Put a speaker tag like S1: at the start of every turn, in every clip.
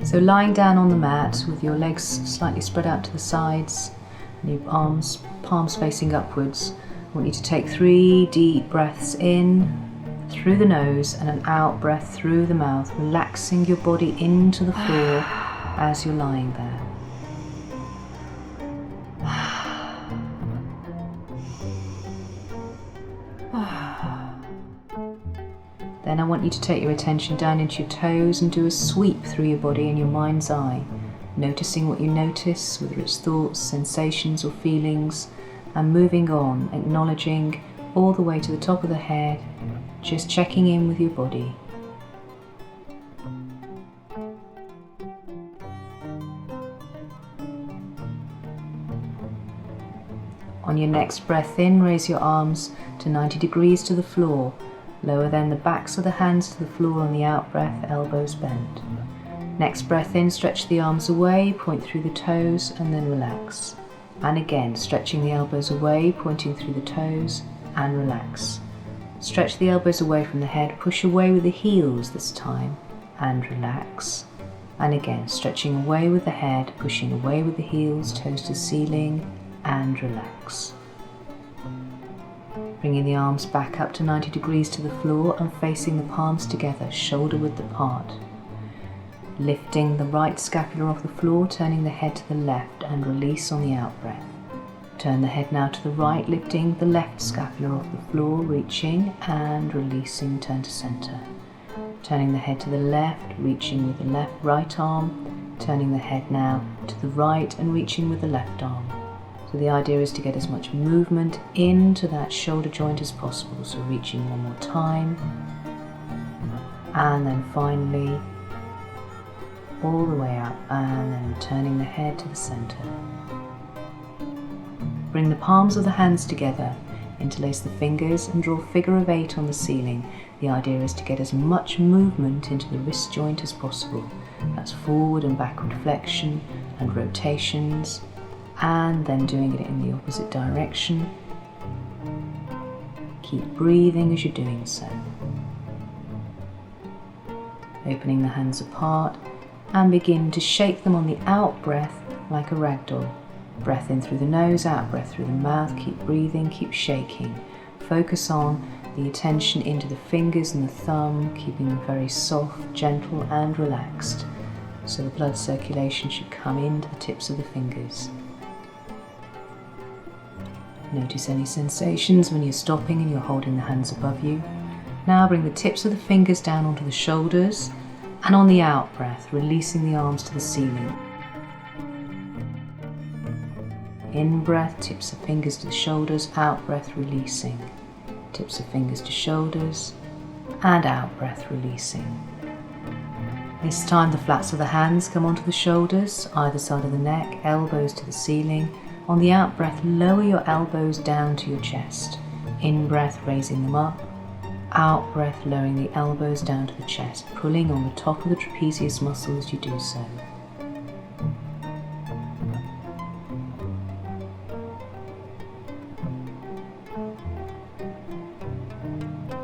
S1: So lying down on the mat with your legs slightly spread out to the sides and your arms, palms facing upwards, I want you to take 3 deep breaths in through the nose and an out breath through the mouth, relaxing your body into the floor as you're lying there. Then I want you to take your attention down into your toes and do a sweep through your body in your mind's eye, noticing what you notice, whether it's thoughts, sensations or feelings, and moving on, acknowledging all the way to the top of the head, just checking in with your body. On your next breath in, raise your arms to 90 degrees to the floor. Lower then the backs of the hands to the floor on the out breath, elbows bent. Next breath in, stretch the arms away, point through the toes and then relax. And again, stretching the elbows away, pointing through the toes and relax. Stretch the elbows away from the head, push away with the heels this time and relax. And again, stretching away with the head, pushing away with the heels, toes to ceiling and relax. Bringing the arms back up to 90 degrees to the floor and facing the palms together, shoulder width apart. Lifting the right scapula off the floor, turning the head to the left and release on the out breath. Turn the head now to the right, lifting the left scapula off the floor, reaching and releasing, turn to center. Turning the head to the left, reaching with the right arm, turning the head now to the right and reaching with the left arm. So the idea is to get as much movement into that shoulder joint as possible. So reaching one more time. And then finally, all the way up and then turning the head to the center. Bring the palms of the hands together, interlace the fingers and draw a figure of 8 on the ceiling. The idea is to get as much movement into the wrist joint as possible. That's forward and backward flexion and rotations, and then doing it in the opposite direction. Keep breathing as you're doing so. Opening the hands apart and begin to shake them on the out breath like a ragdoll. Breath in through the nose, out breath through the mouth. Keep breathing, keep shaking. Focus on the attention into the fingers and the thumb, keeping them very soft, gentle and relaxed. So the blood circulation should come into the tips of the fingers. Notice any sensations when you're stopping and you're holding the hands above you. Now bring the tips of the fingers down onto the shoulders and on the out breath, releasing the arms to the ceiling. In breath, tips of fingers to the shoulders, out breath, releasing. Tips of fingers to shoulders and out breath, releasing. This time the flats of the hands come onto the shoulders, either side of the neck, elbows to the ceiling. On the out breath, lower your elbows down to your chest. In breath, raising them up. Out breath, lowering the elbows down to the chest, pulling on the top of the trapezius muscle as you do so.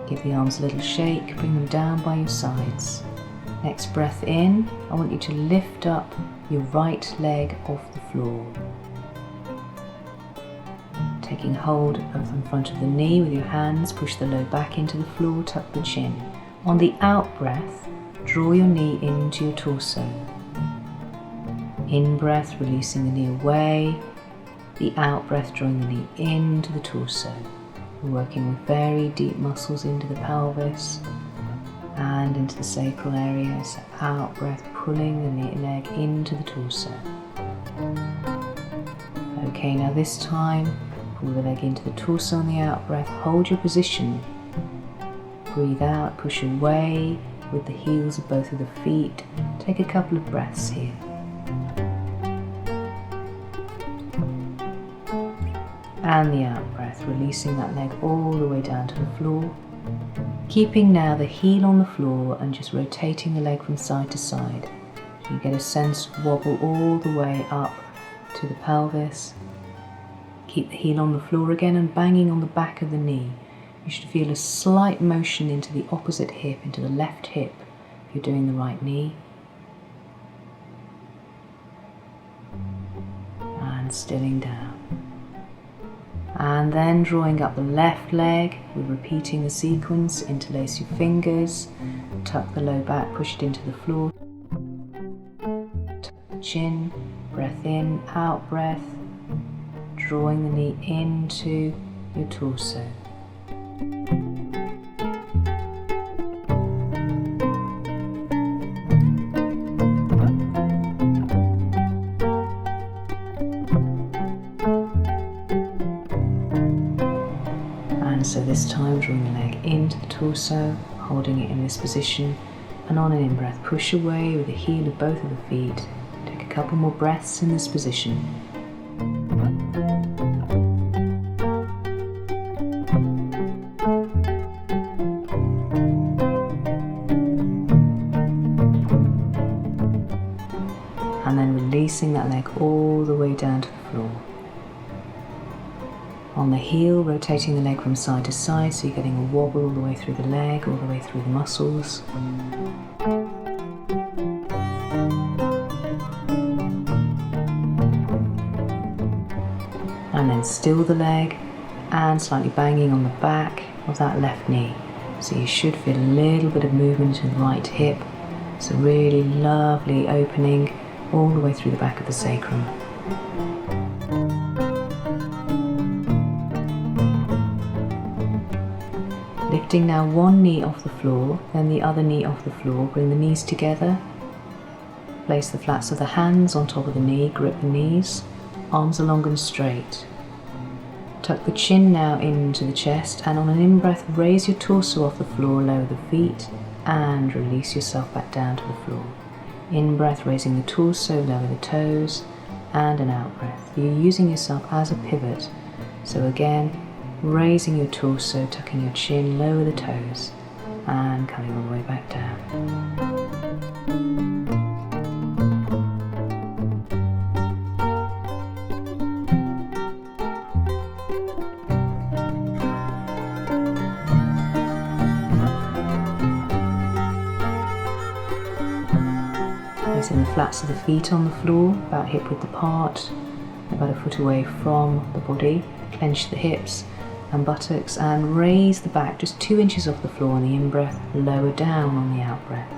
S1: Give the arms a little shake, bring them down by your sides. Next breath in, I want you to lift up your right leg off the floor. Taking hold of the front of the knee with your hands, push the low back into the floor, tuck the chin. On the out breath, draw your knee into your torso. In breath, releasing the knee away. The out breath, drawing the knee into the torso. We're working with very deep muscles into the pelvis and into the sacral area. So out breath, pulling the knee leg into the torso. Okay, now this time, pull the leg into the torso on the out breath, hold your position. Breathe out, push away with the heels of both of the feet. Take a couple of breaths here. And the out breath, releasing that leg all the way down to the floor. Keeping now the heel on the floor and just rotating the leg from side to side. So you get a sense of wobble all the way up to the pelvis. Keep the heel on the floor again and banging on the back of the knee. You should feel a slight motion into the opposite hip, into the left hip, if you're doing the right knee. and stilling down. And then drawing up the left leg, we're repeating the sequence. Interlace your fingers, tuck the low back, push it into the floor. Tuck the chin, breath in, out breath, drawing the knee into your torso. So this time drawing the leg into the torso, holding it in this position, and on an in-breath push away with the heel of both of the feet. Take a couple more breaths in this position. And then releasing that leg all the way down to the floor. On the heel, rotating the leg from side to side, so you're getting a wobble all the way through the leg, all the way through the muscles. And then still the leg, and slightly banging on the back of that left knee. So you should feel a little bit of movement in the right hip. So really lovely opening all the way through the back of the sacrum. Lifting now one knee off the floor, then the other knee off the floor. Bring the knees together. Place the flats of the hands on top of the knee, grip the knees, arms are long and straight. Tuck the chin now into the chest, and on an in-breath, raise your torso off the floor, lower the feet, and release yourself back down to the floor. In-breath, raising the torso, lower the toes, and an out-breath. You're using yourself as a pivot. So again, raising your torso, tucking your chin, lower the toes, and coming all the way back down. Placing the flats of the feet on the floor, about hip width apart, about a foot away from the body. Clench the hips and buttocks and raise the back just 2 inches off the floor on the in-breath, lower down on the out-breath.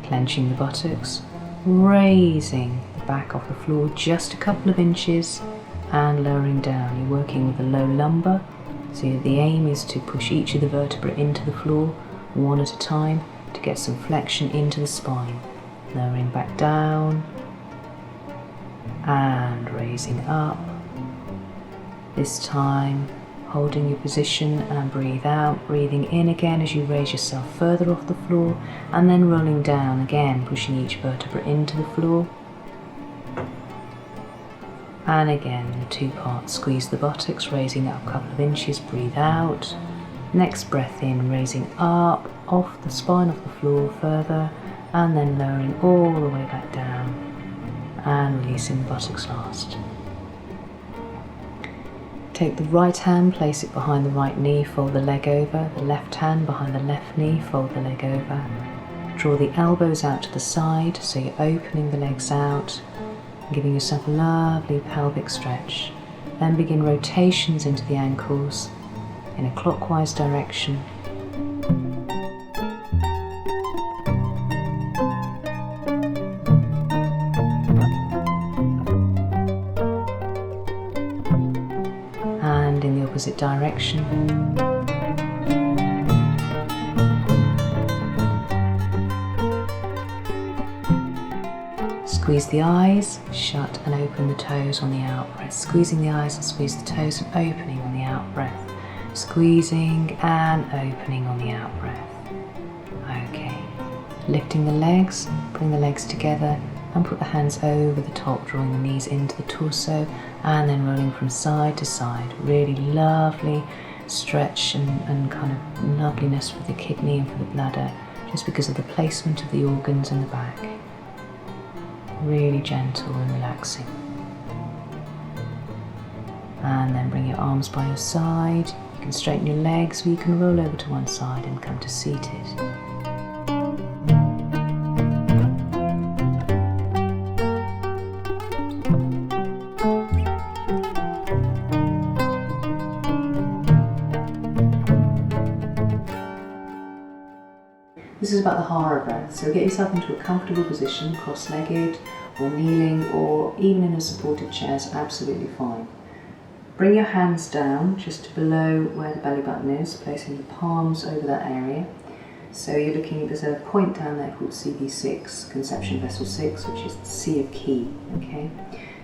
S1: Clenching the buttocks, raising the back off the floor just a couple of inches and lowering down. You're working with a low lumbar, so the aim is to push each of the vertebrae into the floor one at a time to get some flexion into the spine. Lowering back down and raising up. This time holding your position and breathe out, breathing in again as you raise yourself further off the floor, and then rolling down again, pushing each vertebra into the floor. And again, the two parts, squeeze the buttocks, raising up a couple of inches, breathe out. Next breath in, raising up, off the spine, off the floor further, and then lowering all the way back down, and releasing the buttocks last. Take the right hand, place it behind the right knee, fold the leg over. The left hand behind the left knee, fold the leg over. Draw the elbows out to the side, so you're opening the legs out, and giving yourself a lovely pelvic stretch. Then begin rotations into the ankles in a clockwise direction. And in the opposite direction. Squeeze the eyes, shut and open the toes on the out breath. Squeezing the eyes and squeeze the toes and opening on the out breath. Squeezing and opening on the out breath. Okay. Lifting the legs, bring the legs together and put the hands over the top, drawing the knees into the torso and then rolling from side to side. Really lovely stretch and kind of loveliness for the kidney and for the bladder, just because of the placement of the organs in the back. Really gentle and relaxing. And then bring your arms by your side. You can straighten your legs, or you can roll over to one side and come to seated. is about the Hara Breath. So get yourself into a comfortable position, cross-legged or kneeling, or even in a supported chair is absolutely fine. Bring your hands down just below where the belly button is, placing the palms over that area. So you're looking, there's a point down there called CV6, conception vessel 6, which is the sea of ki, okay?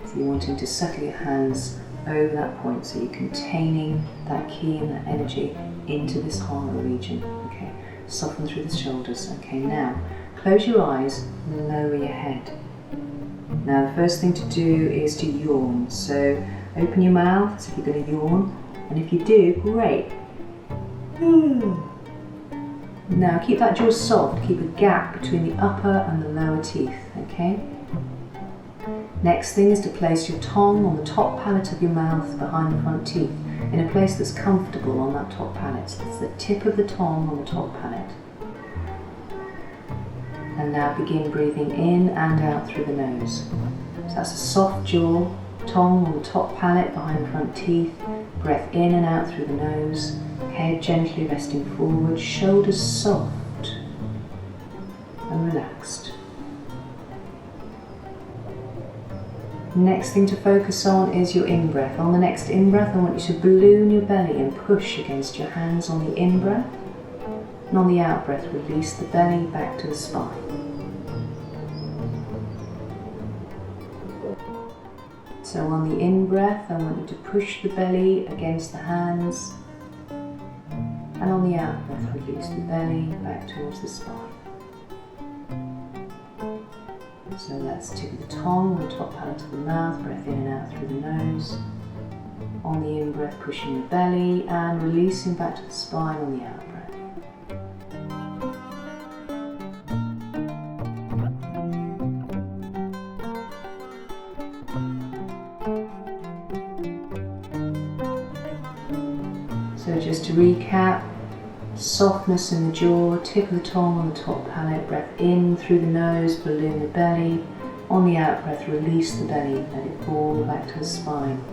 S1: So you're wanting to settle your hands over that point, so you're containing that ki and that energy into this Hara region, okay? Soften through the shoulders, okay? Now, close your eyes, lower your head. Now, the first thing to do is to yawn. So open your mouth as if you're going to yawn, and if you do, great. Now keep that jaw soft, keep a gap between the upper and the lower teeth, okay? Next thing is to place your tongue on the top palate of your mouth behind the front teeth, in a place that's comfortable on that top palate. So it's the tip of the tongue on the top palate. And now begin breathing in and out through the nose. So that's a soft jaw, tongue on the top palate behind the front teeth, breath in and out through the nose, head gently resting forward, shoulders soft and relaxed. Next thing to focus on is your in-breath. On the next in-breath, I want you to balloon your belly and push against your hands on the in-breath, and on the out-breath, release the belly back to the spine. So on the in-breath, I want you to push the belly against the hands, and on the out-breath, release the belly back towards the spine. So that's tip of the tongue on the top palate of the mouth, breath in and out through the nose. On the in-breath, pushing the belly and releasing back to the spine on the out-breath. So just to recap, softness in the jaw, tip of the tongue on the top palate, breath in through the nose, balloon the belly. On the out breath, release the belly, let it fall back to the spine.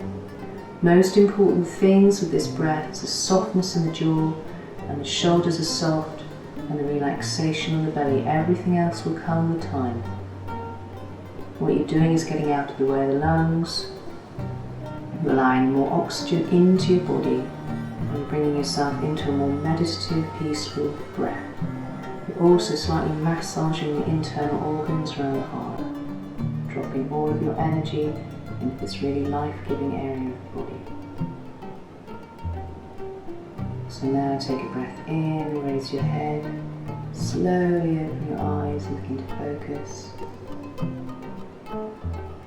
S1: Most important things with this breath is the softness in the jaw, and the shoulders are soft, and the relaxation of the belly. Everything else will come with time. What you're doing is getting out of the way of the lungs, allowing more oxygen into your body, and bringing yourself into a more meditative, peaceful breath. You're also slightly massaging the internal organs around the heart, dropping all of your energy into this really life-giving area of the body. So now take a breath in, raise your head, slowly open your eyes and begin to focus.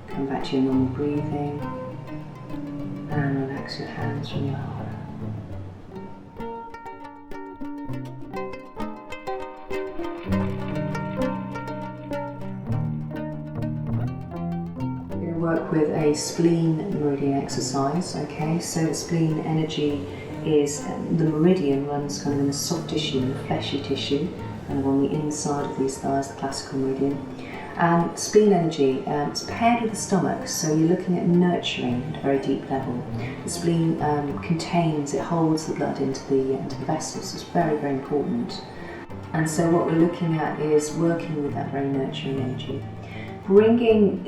S1: Come back to your normal breathing and relax your hands from your heart. Work with a spleen meridian exercise, okay? So the spleen energy is, the meridian runs kind of in the soft tissue, in the fleshy tissue, kind of on the inside of these thighs, the classical meridian. And spleen energy, it's paired with the stomach, so you're looking at nurturing at a very deep level. The spleen contains, it holds the blood into the vessels, so it's very, very important. And so what we're looking at is working with that very nurturing energy. Bringing,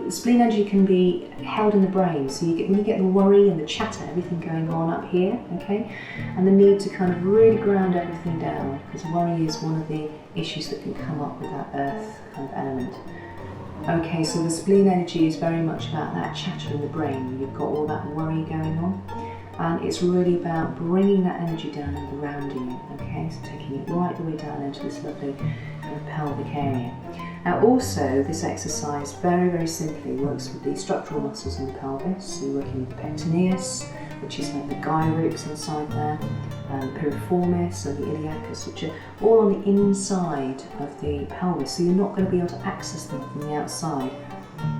S1: spleen energy can be held in the brain, so when you get the worry and the chatter, everything going on up here, okay, and the need to kind of really ground everything down, because worry is one of the issues that can come up with that earth kind of element. Okay, so the spleen energy is very much about that chatter in the brain. You've got all that worry going on, and it's really about bringing that energy down and grounding it, okay, so taking it right the way down into this lovely kind of pelvic area. Now also, this exercise very, very simply works with the structural muscles in the pelvis. So you're working with the pectineus, which is like the gyrops inside there, piriformis and the iliacus, which are all on the inside of the pelvis, so you're not going to be able to access them from the outside.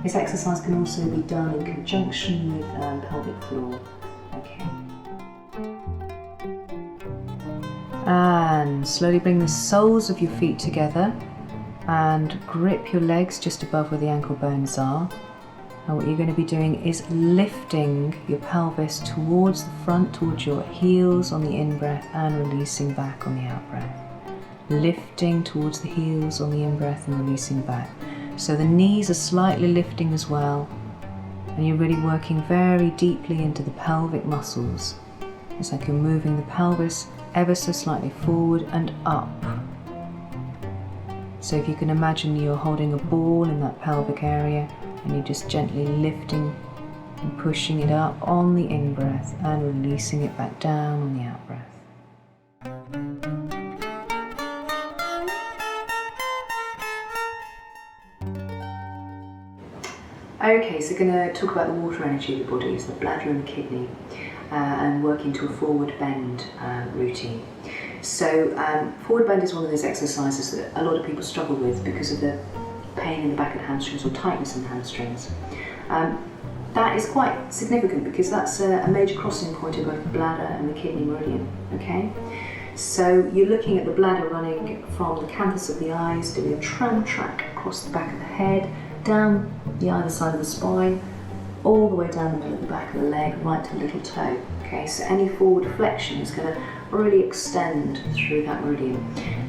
S1: This exercise can also be done in conjunction with pelvic floor. Okay. And slowly bring the soles of your feet together and grip your legs just above where the ankle bones are. And what you're going to be doing is lifting your pelvis towards the front, towards your heels on the in-breath, and releasing back on the out-breath. lifting towards the heels on the in-breath and releasing back. So the knees are slightly lifting as well, and you're really working very deeply into the pelvic muscles. It's like you're moving the pelvis ever so slightly forward and up. So if you can imagine you're holding a ball in that pelvic area and you're just gently lifting and pushing it up on the in-breath and releasing it back down on the out-breath. Okay, so we're going to talk about the water energy of the body, so the bladder and the kidney, and working to a forward bend routine. So forward bend is one of those exercises that a lot of people struggle with because of the pain in the back of the hamstrings or tightness in the hamstrings. That is quite significant because that's a major crossing point of both the bladder and the kidney meridian, okay? So you're looking at the bladder running from the canthus of the eyes, doing a tram track across the back of the head, down the either side of the spine, all the way down the middle of the back of the leg, right to the little toe. Okay, so any forward flexion is going to really extend through that meridian.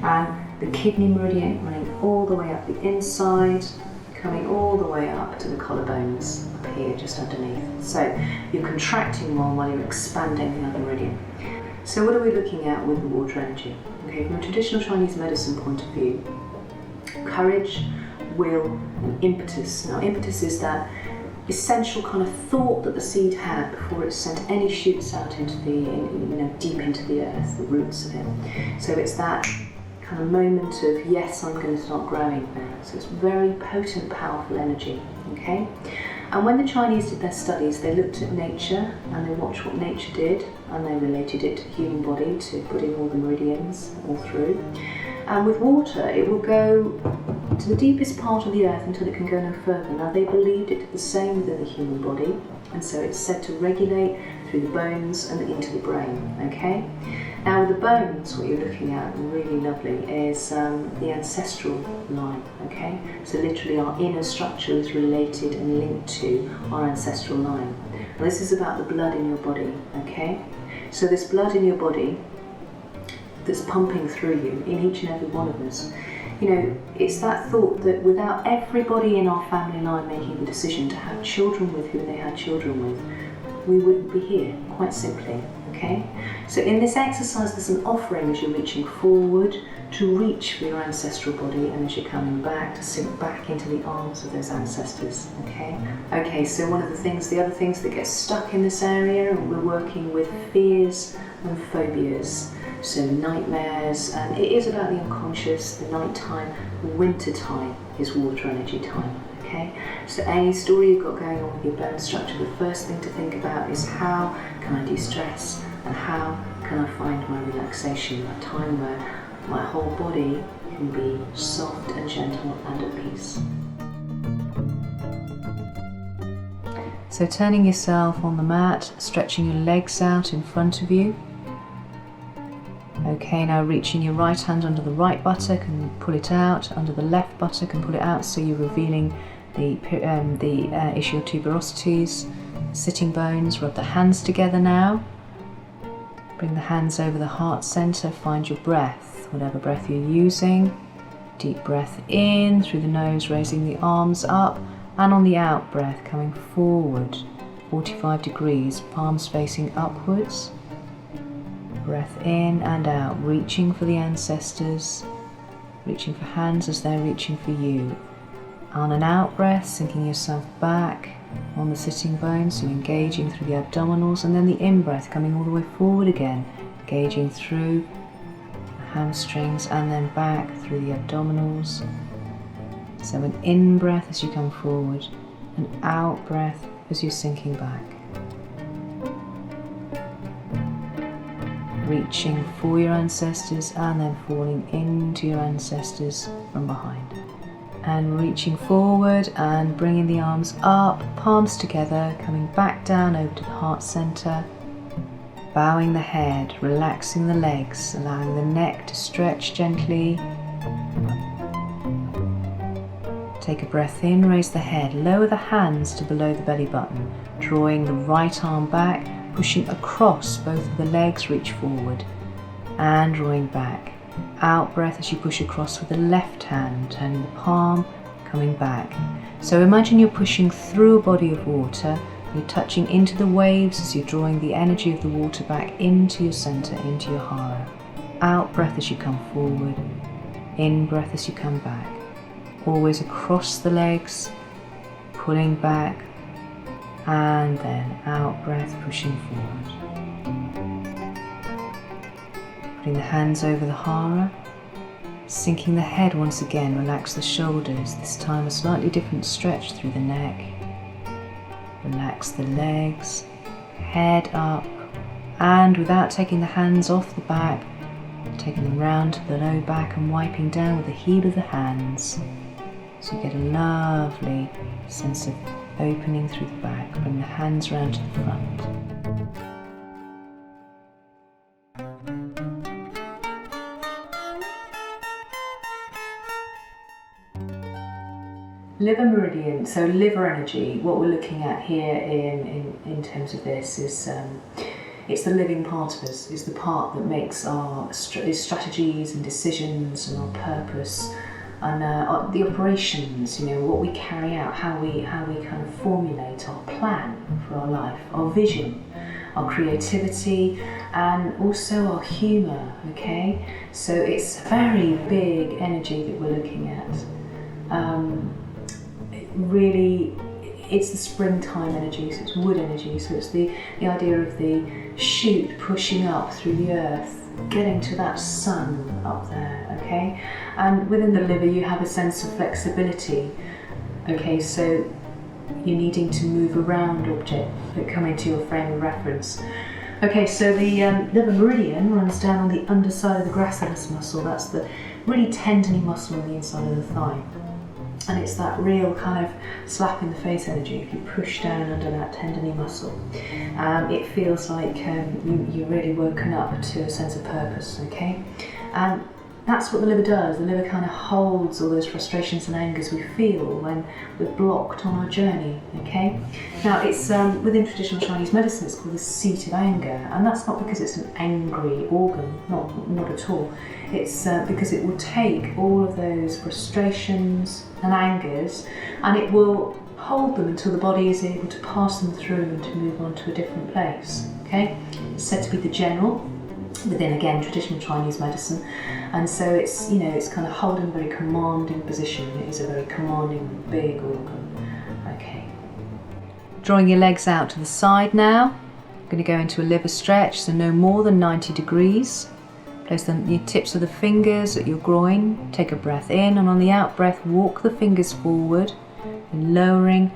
S1: And the kidney meridian running all the way up the inside, coming all the way up to the collarbones up here, just underneath. So you're contracting one while you're expanding the other meridian. So what are we looking at with the water energy? Okay, from a traditional Chinese medicine point of view, courage, will, and impetus. Now, impetus is that essential kind of thought that the seed had before it sent any shoots out into the, deep into the earth, the roots of it. So it's that kind of moment of, yes, I'm going to start growing now. So it's very potent, powerful energy, okay? And when the Chinese did their studies, they looked at nature and they watched what nature did, and they related it to the human body, to putting all the meridians all through. And with water, it will go to the deepest part of the earth until it can go no further. Now, they believed it did the same within the human body, and so it's said to regulate through the bones and into the brain, okay? Now, with the bones, what you're looking at, really lovely, is the ancestral line, okay? So literally our inner structure is related and linked to our ancestral line. Now, this is about the blood in your body, okay? So this blood in your body that's pumping through you, in each and every one of us, it's that thought that without everybody in our family line making the decision to have children with who they had children with, we wouldn't be here, quite simply, okay? So in this exercise, there's an offering as you're reaching forward to reach for your ancestral body, and as you're coming back, to sink back into the arms of those ancestors, okay? Okay, so the other things that get stuck in this area, and we're working with fears and phobias. So nightmares, and it is about the unconscious, the night time, winter time is water energy time, okay? So any story you've got going on with your bone structure, the first thing to think about is how can I de-stress and how can I find my relaxation, a time where my whole body can be soft and gentle and at peace. So turning yourself on the mat, stretching your legs out in front of you. Okay, now reaching your right hand under the right buttock and pull it out, under the left buttock and pull it out, so you're revealing the ischial tuberosities, sitting bones. Rub the hands together now. Bring the hands over the heart center, find your breath, whatever breath you're using. Deep breath in through the nose, raising the arms up, and on the out breath coming forward, 45 degrees, palms facing upwards. Breath in and out, reaching for the ancestors, reaching for hands as they're reaching for you. On an out breath, sinking yourself back on the sitting bones, so engaging through the abdominals, and then the in breath coming all the way forward again, engaging through the hamstrings and then back through the abdominals. So an in breath as you come forward, an out breath as you're sinking back. Reaching for your ancestors and then falling into your ancestors from behind. And reaching forward and bringing the arms up, palms together, coming back down over to the heart center. Bowing the head, relaxing the legs, allowing the neck to stretch gently. Take a breath in, raise the head, lower the hands to below the belly button, drawing the right arm back, pushing across both of the legs, reach forward, and drawing back. Out breath as you push across with the left hand, turning the palm, coming back. So imagine you're pushing through a body of water, you're touching into the waves as you're drawing the energy of the water back into your center, into your Hara. Out breath as you come forward, in breath as you come back. Always across the legs, pulling back, and then out breath, pushing forward. Putting the hands over the Hara, sinking the head once again, relax the shoulders, this time a slightly different stretch through the neck. Relax the legs, head up, and without taking the hands off the back, taking them round to the low back and wiping down with the heel of the hands. So you get a lovely sense of opening through the back. Bring the hands round to the front. Liver meridian, so liver energy, what we're looking at here in terms of this is it's the living part of us, is the part that makes our strategies and decisions and our purpose and the operations, you know, what we carry out, how we kind of formulate our plan for our life, our vision, our creativity, and also our humour, okay? So it's very big energy that we're looking at. Really, it's the springtime energy, so it's wood energy, so it's the idea of the shoot pushing up through the earth, getting to that sun up there, okay? And within the liver you have a sense of flexibility, okay, so you're needing to move around objects that come into your frame of reference. Okay, so the liver meridian runs down on the underside of the gracilis muscle, that's the really tendony muscle on the inside of the thigh. And it's that real kind of slap in the face energy. If you push down under that tendony muscle, it feels like you're really woken up to a sense of purpose, okay? And that's what the liver does. The liver kind of holds all those frustrations and angers we feel when we're blocked on our journey, okay? Now it's, within traditional Chinese medicine, it's called the seat of anger, and that's not because it's an angry organ, not at all. It's because it will take all of those frustrations and angers and it will hold them until the body is able to pass them through and to move on to a different place, okay? It's said to be the general within, again, traditional Chinese medicine, and so it's, you know, it's kind of holding a very commanding position. It is a very commanding, big organ, okay? Drawing your legs out to the side now. I'm going to go into a liver stretch, so no more than 90 degrees. Place the tips of the fingers at your groin, take a breath in, and on the out breath walk the fingers forward and lowering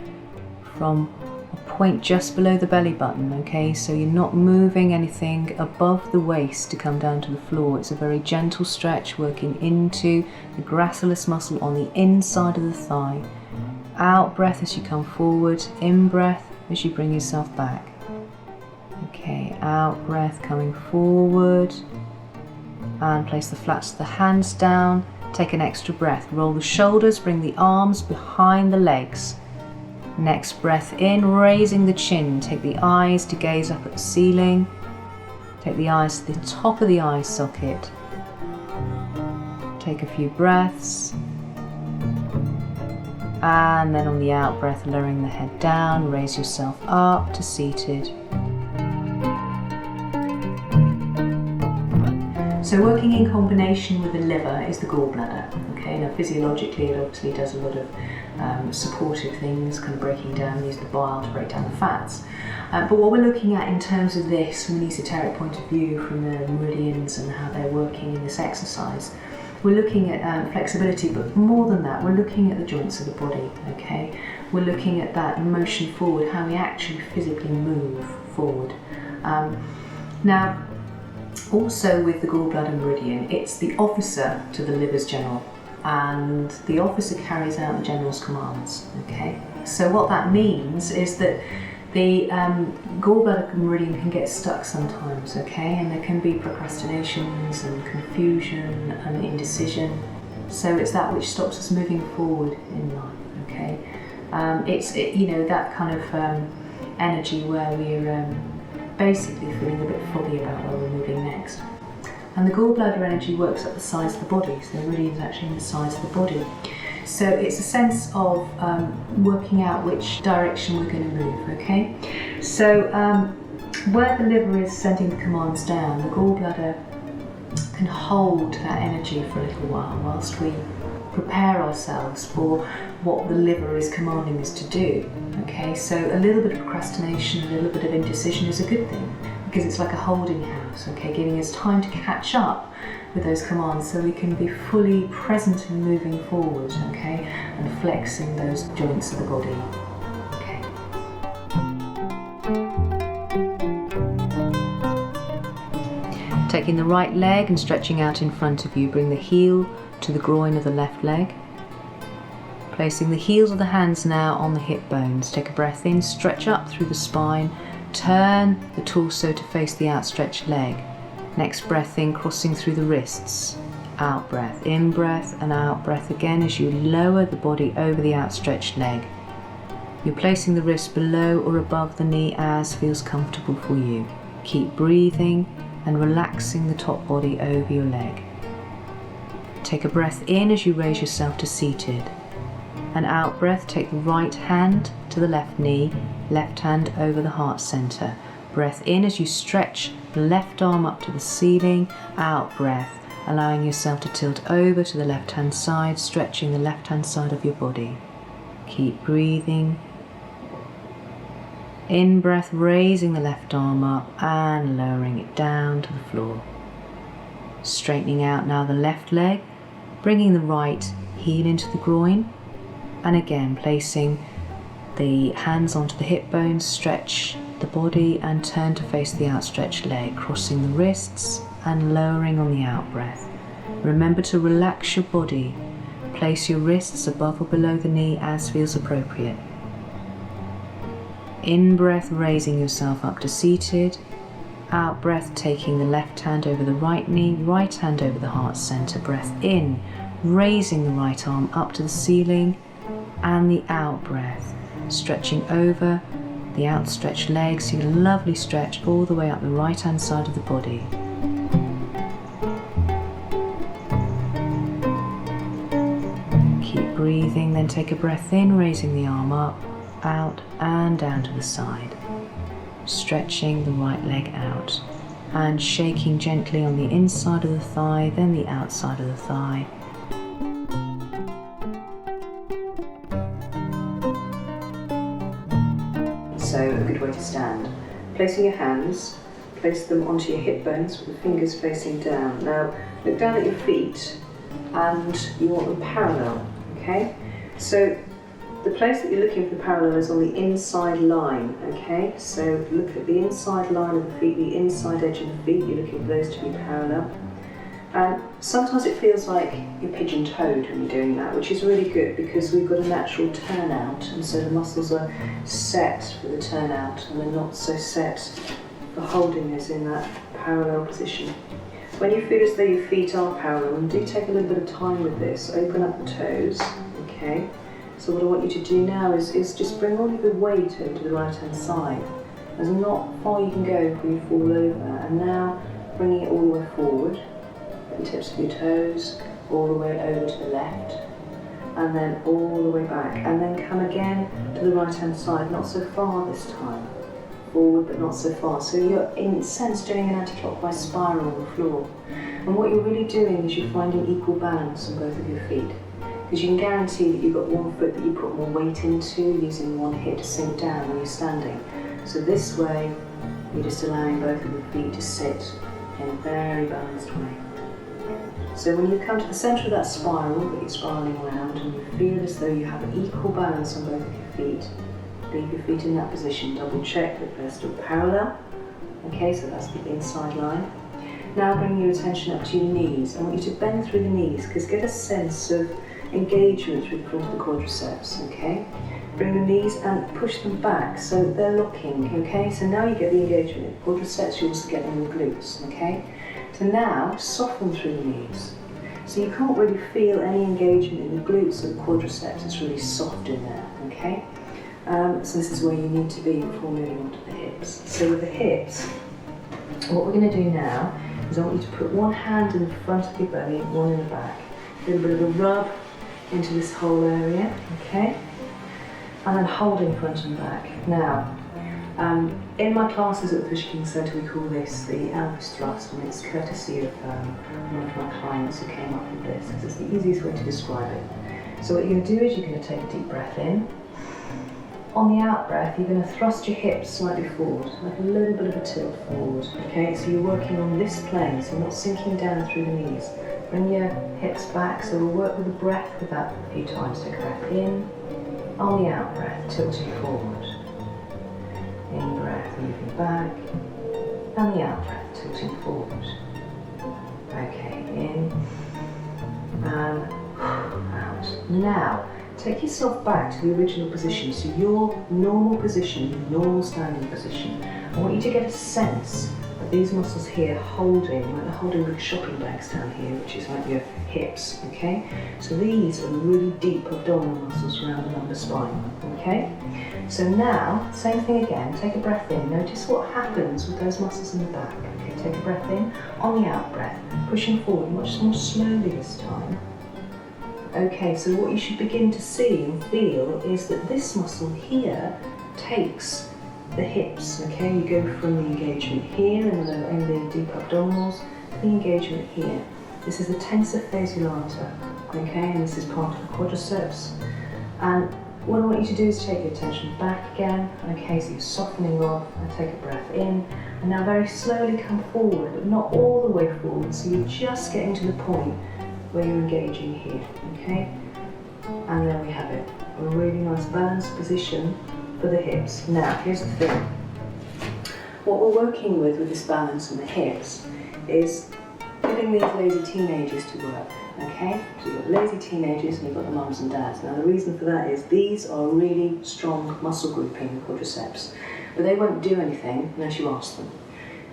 S1: from a point just below the belly button, okay? So you're not moving anything above the waist to come down to the floor. It's a very gentle stretch working into the gracilis muscle on the inside of the thigh. Out breath as you come forward, in breath as you bring yourself back. Okay, out breath coming forward. And place the flats of the hands down, take an extra breath, roll the shoulders, bring the arms behind the legs. Next breath in, raising the chin, take the eyes to gaze up at the ceiling, take the eyes to the top of the eye socket, take a few breaths, and then on the out breath lowering the head down, raise yourself up to seated. So working in combination with the liver is the gallbladder. Okay, now physiologically it obviously does a lot of supportive things, kind of breaking down, use the bile to break down the fats. But what we're looking at in terms of this from an esoteric point of view, from the meridians and how they're working in this exercise, we're looking at flexibility, but more than that, we're looking at the joints of the body, okay? We're looking at that motion forward, how we actually physically move forward. Now, also with the gallbladder meridian, it's the officer to the liver's general, and the officer carries out the general's commands, okay? So what that means is that the gallbladder meridian can get stuck sometimes, okay? And there can be procrastinations and confusion and indecision. So it's that which stops us moving forward in life, okay? You know, that kind of energy where we're basically feeling a bit foggy about where we're moving next. And the gallbladder energy works at the sides of the body, so it really is actually in the sides of the body. So it's a sense of working out which direction we're going to move, okay? So where the liver is sending the commands down, the gallbladder can hold that energy for a little while whilst we prepare ourselves for what the liver is commanding us to do, okay? So a little bit of procrastination, a little bit of indecision is a good thing, because it's like a holding house, okay, giving us time to catch up with those commands so we can be fully present and moving forward, okay, and flexing those joints of the body, okay. Taking the right leg and stretching out in front of you, bring the heel to the groin of the left leg. Placing the heels of the hands now on the hip bones. Take a breath in, stretch up through the spine, turn the torso to face the outstretched leg. Next breath in, crossing through the wrists. Out breath, in breath and out breath again as you lower the body over the outstretched leg. You're placing the wrist below or above the knee as feels comfortable for you. Keep breathing and relaxing the top body over your leg. Take a breath in as you raise yourself to seated. An out breath, take the right hand to the left knee, left hand over the heart center. Breath in as you stretch the left arm up to the ceiling. Out breath, allowing yourself to tilt over to the left hand side, stretching the left hand side of your body. Keep breathing. In breath, raising the left arm up and lowering it down to the floor. Straightening out now the left leg, bringing the right heel into the groin, and again placing the hands onto the hip bones, stretch the body and turn to face the outstretched leg, crossing the wrists and lowering on the out breath. Remember to relax your body. Place your wrists above or below the knee as feels appropriate. In breath, raising yourself up to seated. Out breath, taking the left hand over the right knee, right hand over the heart center. Breath in, raising the right arm up to the ceiling, and the out breath, stretching over the outstretched legs. So you get a lovely stretch all the way up the right hand side of the body. Keep breathing, then take a breath in, raising the arm up, out and down to the side. Stretching the right leg out and shaking gently on the inside of the thigh, then the outside of the thigh. So a good way to stand. Placing your hands, place them onto your hip bones with the fingers facing down. Now look down at your feet and you want them parallel, okay? So the place that you're looking for the parallel is on the inside line, okay? So look at the inside line of the feet, the inside edge of the feet, you're looking for those to be parallel. And sometimes it feels like you're pigeon-toed when you're doing that, which is really good because we've got a natural turnout, and so the muscles are set for the turnout and they're not so set for holding us in that parallel position. When you feel as though your feet are parallel, and do take a little bit of time with this, open up the toes, okay? So what I want you to do now is just bring all of the weight over to the right hand side. There's not far you can go before you fall over, and now bringing it all the way forward, the tips of your toes, all the way over to the left, and then all the way back, and then come again to the right hand side, not so far this time, forward but not so far. So you're in a sense doing an anti-clockwise spiral on the floor, and what you're really doing is you're finding equal balance on both of your feet. Because you can guarantee that you've got one foot that you put more weight into, using one hip to sink down when you're standing. So this way, you're just allowing both of your feet to sit in a very balanced way. So when you come to the centre of that spiral that you're spiralling around and you feel as though you have equal balance on both of your feet, leave your feet in that position, double check that they're still parallel. Okay, so that's the inside line. Now bring your attention up to your knees. I want you to bend through the knees, because get a sense of engagement through the front of the quadriceps, okay? Bring the knees and push them back so they're locking, okay? So now you get the engagement. Quadriceps, you also get them in the glutes, okay? So now soften through the knees. So you can't really feel any engagement in the glutes or the quadriceps, it's really soft in there, okay? So this is where you need to be before moving on to the hips. So with the hips, what we're going to do now is I want you to put one hand in the front of your belly, one in the back. A little bit of a rub into this whole area, okay? And then holding front and back. Now, in my classes at the Fisher King Centre, we call this the Elvis thrust, and it's courtesy of one of my clients who came up with this. This is the easiest way to describe it. So what you're going to do is you're going to take a deep breath in. On the out breath, you're going to thrust your hips slightly forward, like a little bit of a tilt forward. Okay, so you're working on this plane, so you're not sinking down through the knees. Bring your hips back, so we'll work with the breath with that a few times. Take a breath in. On the out breath, tilting forward. In breath, moving back. And the out breath, tilting forward. Okay, in and out. Now, take yourself back to the original position, so your normal position, your normal standing position. I want you to get a sense of these muscles here holding, like they're holding big shopping bags down here, which is like your hips, okay? So these are really deep abdominal muscles around the lumbar spine, okay? So now, same thing again, take a breath in. Notice what happens with those muscles in the back. Okay, take a breath in. On the out breath, pushing forward much more slowly this time. Okay, so what you should begin to see and feel is that this muscle here takes the hips, okay? You go from the engagement here in the deep abdominals to the engagement here. This is the tensor fasciae lata, okay? And this is part of the quadriceps. And what I want you to do is take your attention back again, okay? So you're softening off and take a breath in. And now very slowly come forward, but not all the way forward. So you're just getting to the point where you're engaging here, okay? And there we have it, a really nice balanced position for the hips. Now, here's the thing. What we're working with this balance in the hips is getting these lazy teenagers to work, okay? So you've got lazy teenagers and you've got the mums and dads. Now the reason for that is these are a really strong muscle grouping, the quadriceps, but they won't do anything unless you ask them.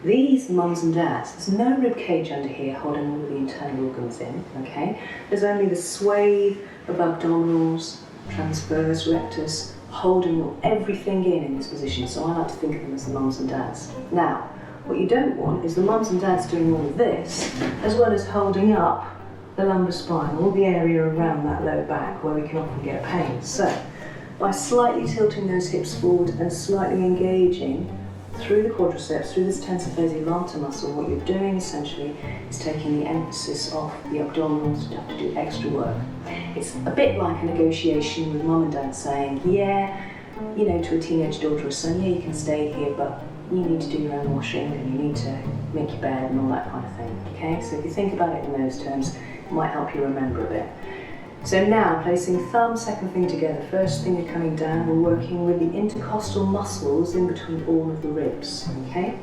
S1: These mums and dads, there's no rib cage under here holding all of the internal organs in, okay? There's only the swathe of abdominals, transverse rectus, holding everything in this position, so I like to think of them as the mums and dads. Now, what you don't want is the mums and dads doing all of this, as well as holding up the lumbar spine, all the area around that low back where we can often get pain. So, by slightly tilting those hips forward and slightly engaging through the quadriceps, through this tensor fasciae lata muscle, what you're doing essentially is taking the emphasis off the abdominals to have to do extra work. It's a bit like a negotiation with mum and dad saying, yeah, you know, to a teenage daughter or son, yeah, you can stay here, but you need to do your own washing and you need to make your bed and all that kind of thing, okay? So if you think about it in those terms, it might help you remember a bit. So now, placing thumb, second finger together, first finger coming down, we're working with the intercostal muscles in between all of the ribs, okay?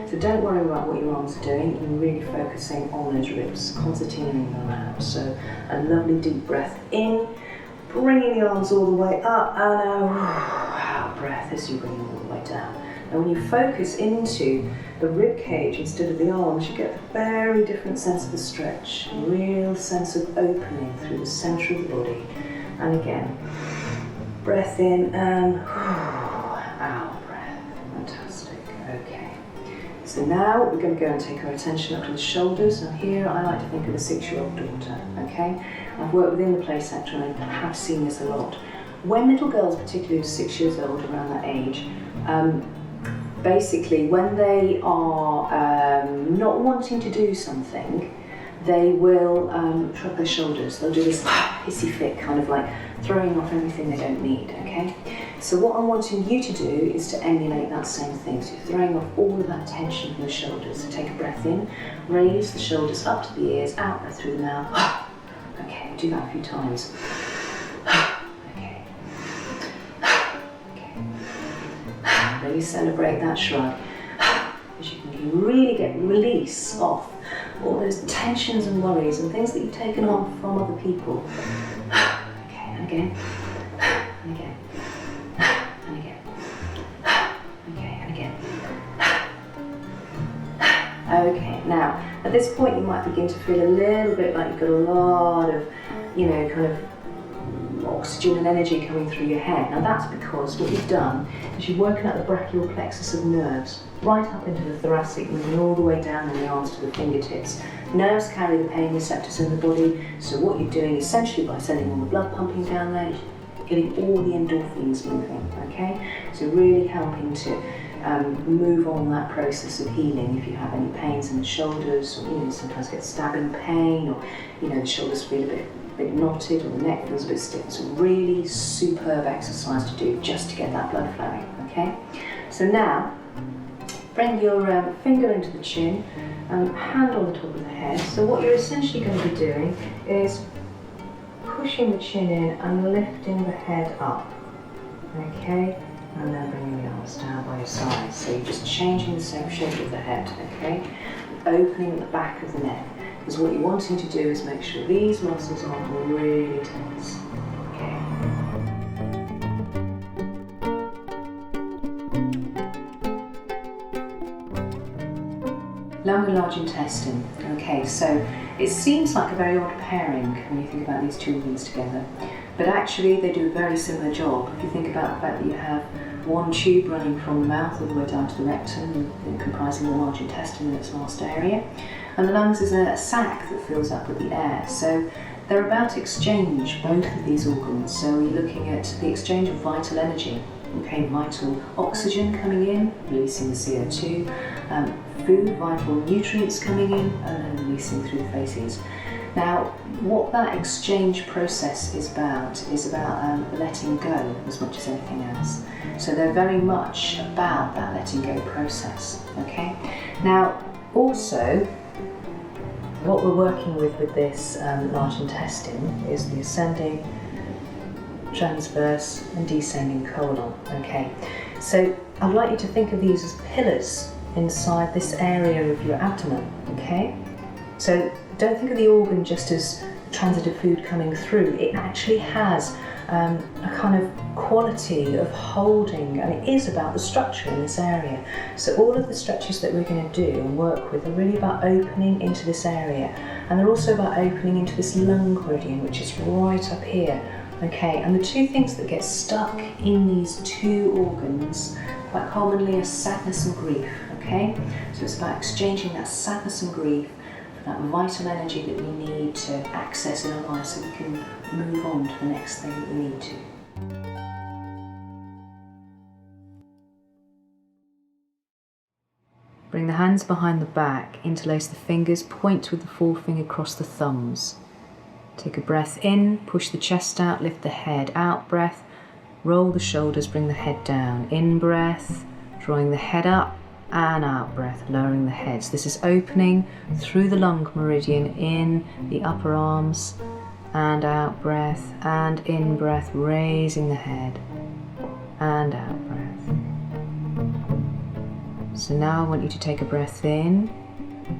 S1: So don't worry about what your arms are doing, you're really focusing on those ribs, concertinaing them out. So a lovely deep breath in, bringing the arms all the way up, and out breath as you bring them all the way down. And when you focus into the rib cage instead of the arms, you get a very different sense of the stretch, a real sense of opening through the centre of the body. And again, breath in and out breath. Fantastic. Okay. So now we're going to go and take our attention up to the shoulders. And here I like to think of a 6-year-old daughter. Okay. I've worked within the play sector and I have seen this a lot. When little girls, particularly 6 years old, around that age, basically, when they are not wanting to do something, they will shrug their shoulders. They'll do this hissy fit, kind of like throwing off everything they don't need, okay? So what I'm wanting you to do is to emulate that same thing. So you're throwing off all of that tension from the shoulders. So take a breath in, raise the shoulders up to the ears, out breath through the mouth. Okay, do that a few times. Really celebrate that shrug, because you can really get release off all those tensions and worries and things that you've taken on from other people. Okay, and again, and again, and again, okay, and again. Okay, now, at this point you might begin to feel a little bit like you've got a lot of, you know, kind of oxygen and energy coming through your head. Now that's because what you've done is you've woken up the brachial plexus of nerves right up into the thoracic, moving all the way down in the arms to the fingertips. Nerves carry the pain receptors in the body, so what you're doing essentially by sending all the blood pumping down there, getting all the endorphins moving, okay? So really helping to move on that process of healing. If you have any pains in the shoulders, or you sometimes get stabbing pain, or the shoulders feel a bit knotted, or the neck feels a bit stiff. It's a really superb exercise to do just to get that blood flowing, okay? So now, bring your finger into the chin, hand on the top of the head. So what you're essentially going to be doing is pushing the chin in and lifting the head up, okay? And then bringing the arms down by your sides. So you're just changing the shape of the head, okay? Opening the back of the neck. Because what you're wanting to do is make sure these muscles are really tense, okay? Lung and large intestine. Okay, so it seems like a very odd pairing when you think about these two organs together, but actually they do a very similar job. If you think about the fact that you have one tube running from the mouth all the way down to the rectum, comprising the large intestine in its last area, and the lungs is a sac that fills up with the air. So they're about to exchange both of these organs. So you're looking at the exchange of vital energy, okay, vital oxygen coming in, releasing the CO2, food, vital nutrients coming in, and then releasing through the faces. Now, what that exchange process is about letting go as much as anything else. So they're very much about that letting go process, okay? Now, also, what we're working with this large intestine is the ascending, transverse and descending colon, okay? So I'd like you to think of these as pillars inside this area of your abdomen, okay? So don't think of the organ just as transitive food coming through. It actually has a kind of quality of holding, and it is about the structure in this area. So all of the stretches that we're going to do and work with are really about opening into this area, and they're also about opening into this lung meridian, which is right up here, okay? And the two things that get stuck in these two organs quite commonly are sadness and grief, okay? So it's about exchanging that sadness and grief for that vital energy that we need to access in our lives so we can move on to the next thing that we need to. Bring the hands behind the back, interlace the fingers, point with the forefinger across the thumbs. Take a breath in, push the chest out, lift the head, out breath, roll the shoulders, bring the head down. In breath, drawing the head up, and out breath, lowering the head. So this is opening through the lung meridian in the upper arms, and out breath, and in breath, raising the head, and out breath. So now I want you to take a breath in,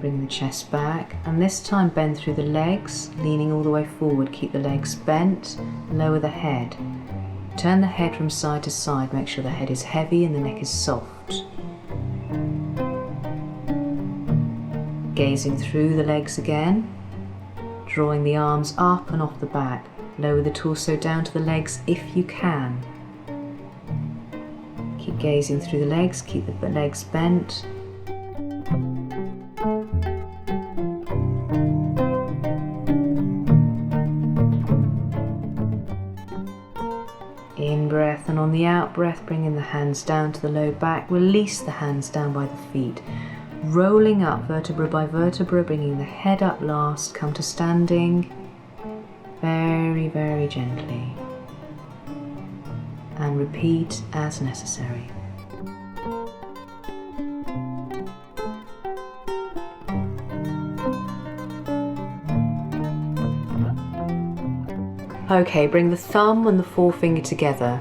S1: bring the chest back, and this time bend through the legs, leaning all the way forward. Keep the legs bent, lower the head. Turn the head from side to side, make sure the head is heavy and the neck is soft. Gazing through the legs again, drawing the arms up and off the back. Lower the torso down to the legs if you can. Keep gazing through the legs, keep the legs bent. In breath, and on the out breath, bringing the hands down to the low back, release the hands down by the feet. Rolling up vertebra by vertebra, bringing the head up last, come to standing, very, very gently, and repeat as necessary. Okay, bring the thumb and the forefinger together.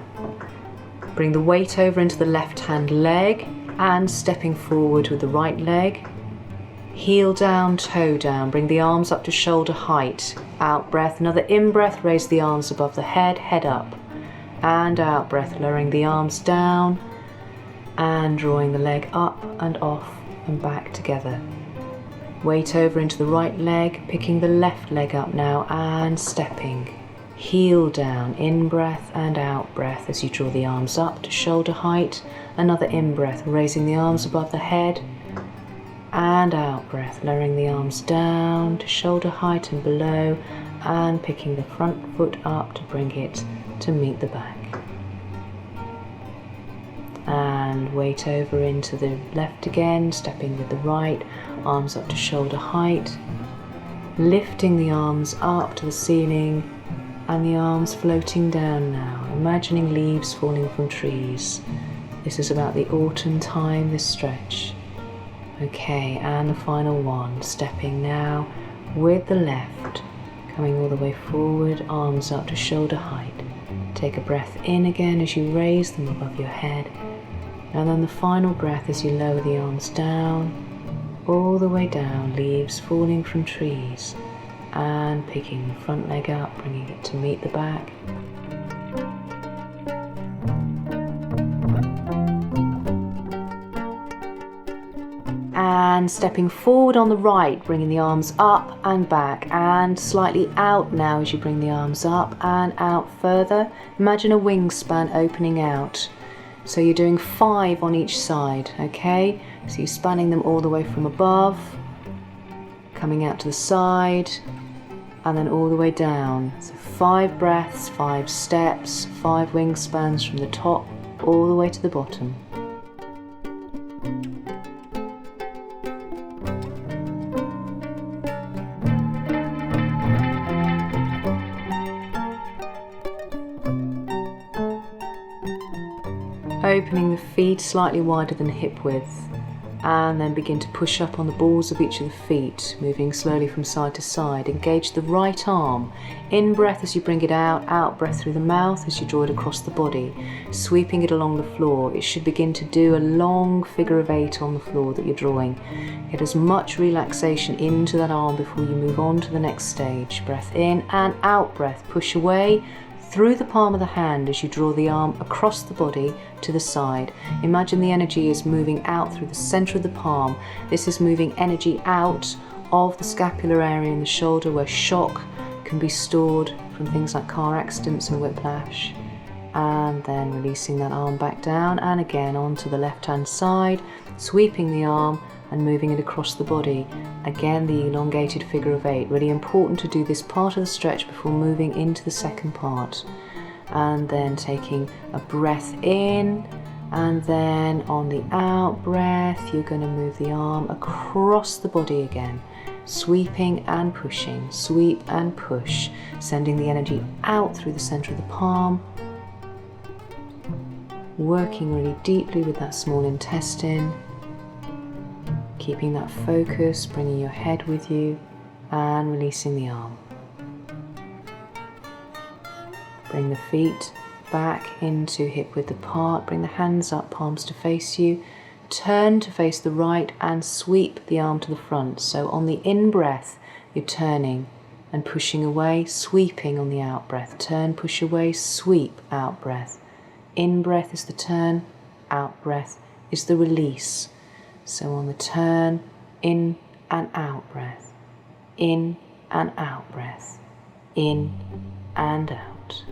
S1: Bring the weight over into the left hand leg, and stepping forward with the right leg. Heel down, toe down. Bring the arms up to shoulder height. Out breath, another in breath, raise the arms above the head, head up. And out breath, lowering the arms down and drawing the leg up and off and back together. Weight over into the right leg, picking the left leg up now and stepping. Heel down, in breath and out breath as you draw the arms up to shoulder height. Another in breath, raising the arms above the head, and out breath, lowering the arms down to shoulder height and below, and picking the front foot up to bring it to meet the back. And weight over into the left again, stepping with the right, arms up to shoulder height, lifting the arms up to the ceiling and the arms floating down now, imagining leaves falling from trees. This is about the autumn time, this stretch. Okay, and the final one, stepping now with the left, coming all the way forward, arms up to shoulder height. Take a breath in again as you raise them above your head. And then the final breath as you lower the arms down, all the way down, leaves falling from trees, and picking the front leg up, bringing it to meet the back. And stepping forward on the right, bringing the arms up and back, and slightly out now as you bring the arms up and out further. Imagine a wingspan opening out. So you're doing 5 on each side, okay? So you're spanning them all the way from above, coming out to the side, and then all the way down. So 5 breaths, 5 steps, 5 wingspans from the top all the way to the bottom. Opening the feet slightly wider than hip width, and then begin to push up on the balls of each of the feet, moving slowly from side to side. Engage the right arm. In breath as you bring it out breath through the mouth as you draw it across the body, sweeping it along the floor. It should begin to do a long figure of 8 on the floor that you're drawing. Get as much relaxation into that arm before you move on to the next stage. Breath in and out breath. Push away through the palm of the hand as you draw the arm across the body to the side. Imagine the energy is moving out through the center of the palm. This is moving energy out of the scapular area in the shoulder where shock can be stored from things like car accidents and whiplash. And then releasing that arm back down and again onto the left hand side, sweeping the arm and moving it across the body. Again, the elongated figure of 8. Really important to do this part of the stretch before moving into the second part. And then taking a breath in, and then on the out breath, you're going to move the arm across the body again, sweeping and pushing, sweep and push, sending the energy out through the center of the palm, working really deeply with that small intestine. Keeping that focus, bringing your head with you and releasing the arm. Bring the feet back into hip width apart, bring the hands up, palms to face you, turn to face the right and sweep the arm to the front. So on the in breath, you're turning and pushing away, sweeping on the out breath. Turn, push away, sweep, out breath. In breath is the turn, out breath is the release. So on the turn, in and out breath, in and out breath, in and out.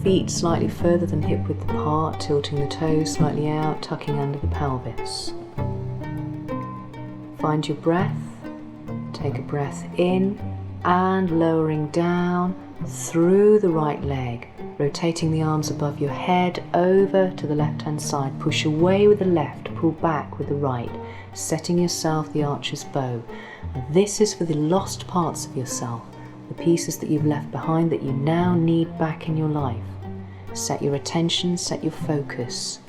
S1: Feet slightly further than hip width apart, tilting the toes slightly out, tucking under the pelvis. Find your breath, take a breath in and lowering down through the right leg, rotating the arms above your head over to the left hand side. Push away with the left, pull back with the right, setting yourself the archer's bow. This is for the lost parts of yourself, the pieces that you've left behind that you now need back in your life. Set your attention, set your focus.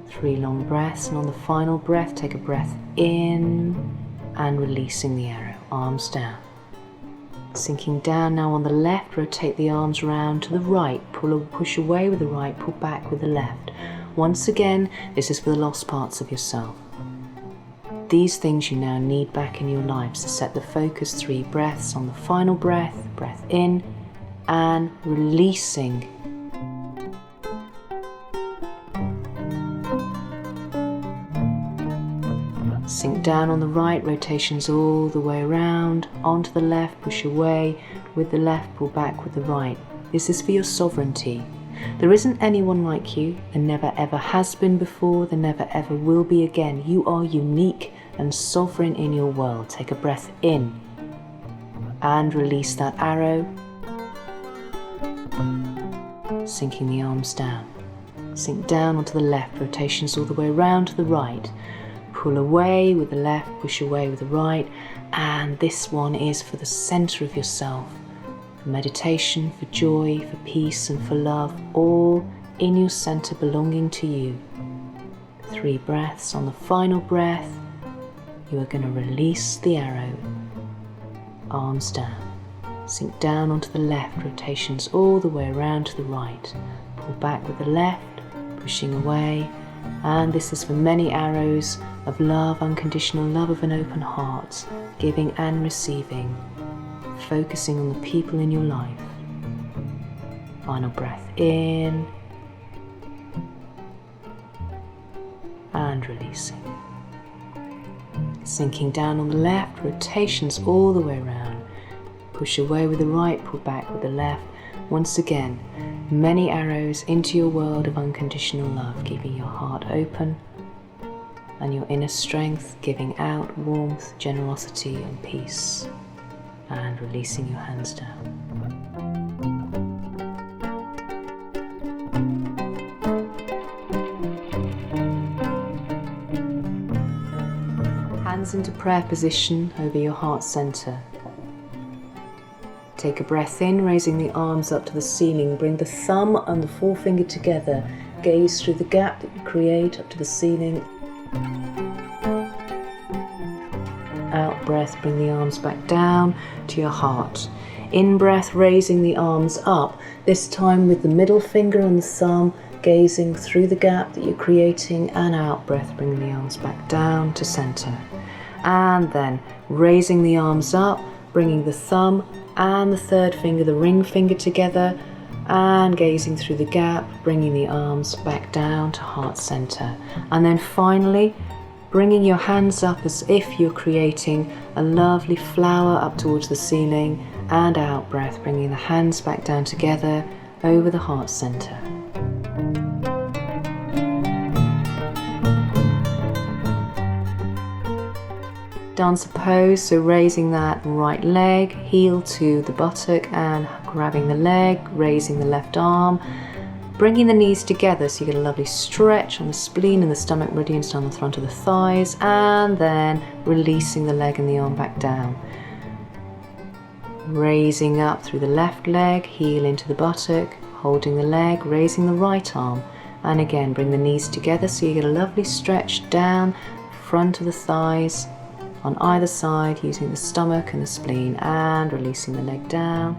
S1: 3 long breaths, and on the final breath, take a breath in and releasing the arrow, arms down. Sinking down now on the left, rotate the arms round to the right, push away with the right, pull back with the left. Once again, this is for the lost parts of yourself. these things you now need back in your life. So set the focus 3 breaths on the final breath, breath in and releasing. Sink down on the right, rotations all the way around, onto the left, push away with the left, pull back with the right. This is for your sovereignty. There isn't anyone like you. There never ever has been before. There never ever will be again. You are unique and sovereign in your world. Take a breath in and release that arrow. Sinking the arms down. Sink down onto the left, rotations all the way around to the right. Pull away with the left, push away with the right. And this one is for the center of yourself. For meditation, for joy, for peace and for love, all in your center belonging to you. 3 breaths. On the final breath, you are going to release the arrow. Arms down. Sink down onto the left, rotations all the way around to the right. Pull back with the left, pushing away. And this is for many arrows of love, unconditional love of an open heart, giving and receiving, focusing on the people in your life. Final breath in and releasing. Sinking down on the left, rotations all the way around. Push away with the right, pull back with the left. Once again, many arrows into your world of unconditional love, keeping your heart open and your inner strength, giving out warmth, generosity and peace, and releasing your hands down. Hands into prayer position over your heart center. Take a breath in, raising the arms up to the ceiling. Bring the thumb and the forefinger together. Gaze through the gap that you create up to the ceiling. Out breath, bring the arms back down to your heart. In breath, raising the arms up, this time with the middle finger and the thumb gazing through the gap that you're creating, and out breath, bringing the arms back down to center. And then raising the arms up, bringing the thumb and the third finger, the ring finger, together and gazing through the gap, bringing the arms back down to heart center. And then finally, bringing your hands up as if you're creating a lovely flower up towards the ceiling, and out breath, bringing the hands back down together over the heart center. Dancer pose, so raising that right leg, heel to the buttock and grabbing the leg, raising the left arm, bringing the knees together so you get a lovely stretch on the spleen and the stomach meridians down the front of the thighs, and then releasing the leg and the arm back down. Raising up through the left leg, heel into the buttock, holding the leg, raising the right arm, and again bring the knees together so you get a lovely stretch down the front of the thighs on either side, using the stomach and the spleen, and releasing the leg down.